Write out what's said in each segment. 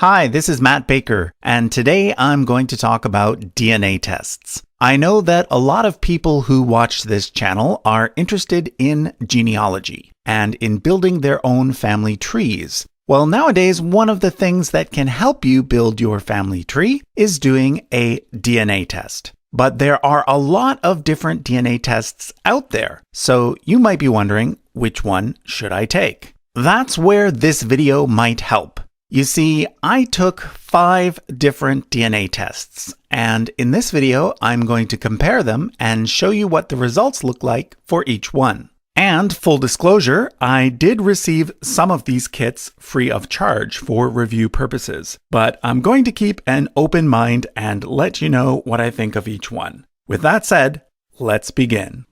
Hi, this is Matt Baker, and today I'm going to talk about DNA tests. I know that a lot of people who watch this channel are interested in genealogy and in building their own family trees. Well, nowadays, one of the things that can help you build your family tree is doing a DNA test. But there are a lot of different DNA tests out there, so you might be wondering, which one should I take? That's where this video might help. You see, I took 5 different DNA tests, and in this video, I'm going to compare them and show you what the results look like for each one. And full disclosure, I did receive some of these kits free of charge for review purposes, but I'm going to keep an open mind and let you know what I think of each one. With that said, let's begin.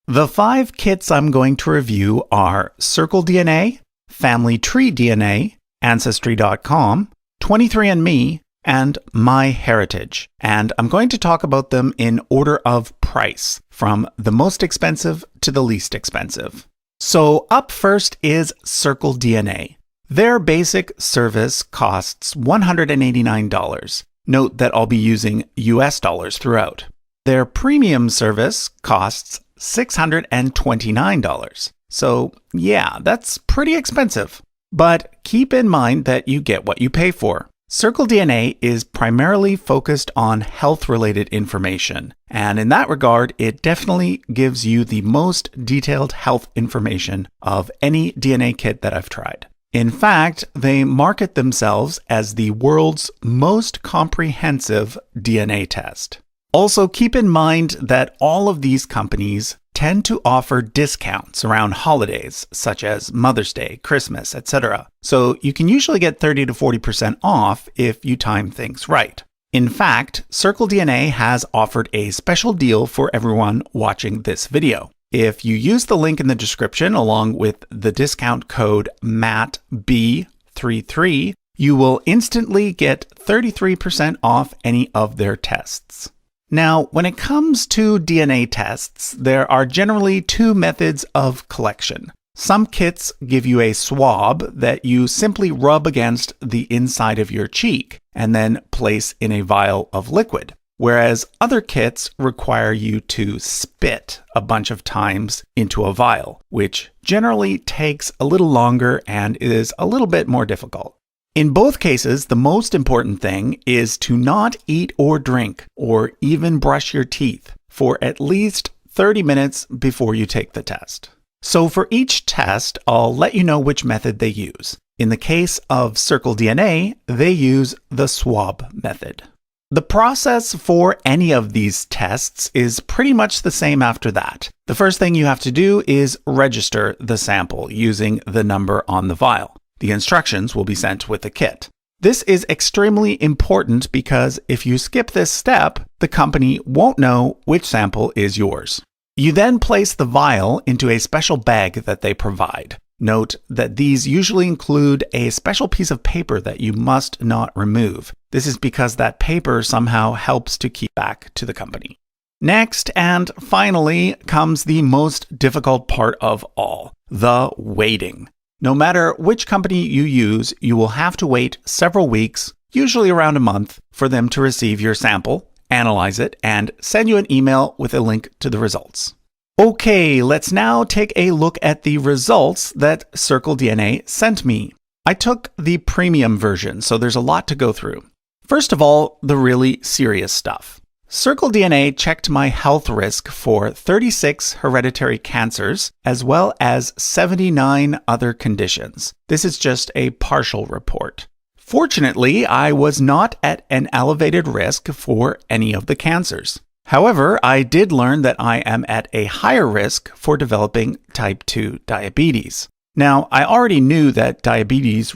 The 5 kits I'm going to review are CircleDNA, Family Tree DNA, Ancestry.com, 23andMe, and MyHeritage. And I'm going to talk about them in order of price, from the most expensive to the least expensive. So up first is CircleDNA. Their basic service costs $189. Note that I'll be using US dollars throughout. Their premium service costs $629. So yeah, that's pretty expensive. But keep in mind that you get what you pay for. CircleDNA is primarily focused on health-related information, and in that regard, it definitely gives you the most detailed health information of any DNA kit that I've tried. In fact, they market themselves as the world's most comprehensive DNA test. Also, keep in mind that all of these companies tend to offer discounts around holidays, such as Mother's Day, Christmas, etc. So you can usually get 30 to 40% off if you time things right. In fact, CircleDNA has offered a special deal for everyone watching this video. If you use the link in the description along with the discount code MATTB33, you will instantly get 33% off any of their tests. Now, when it comes to DNA tests, there are generally 2 methods of collection. Some kits give you a swab that you simply rub against the inside of your cheek and then place in a vial of liquid, whereas other kits require you to spit a bunch of times into a vial, which generally takes a little longer and is a little bit more difficult. In both cases, the most important thing is to not eat or drink or even brush your teeth for at least 30 minutes before you take the test. So for each test, I'll let you know which method they use. In the case of CircleDNA, they use the swab method. The process for any of these tests is pretty much the same after that. The first thing you have to do is register the sample using the number on the vial. The instructions will be sent with the kit. This is extremely important because if you skip this step, the company won't know which sample is yours. You then place the vial into a special bag that they provide. Note that these usually include a special piece of paper that you must not remove. This is because that paper somehow helps to keep back to the company. Next and finally comes the most difficult part of all, the waiting. No matter which company you use, you will have to wait several weeks, usually around a month, for them to receive your sample, analyze it, and send you an email with a link to the results. Okay, let's now take a look at the results that CircleDNA sent me. I took the premium version, so there's a lot to go through. First of all, the really serious stuff. CircleDNA checked my health risk for 36 hereditary cancers, as well as 79 other conditions. This is just a partial report. Fortunately, I was not at an elevated risk for any of the cancers. However, I did learn that I am at a higher risk for developing type 2 diabetes. Now, I already knew that diabetes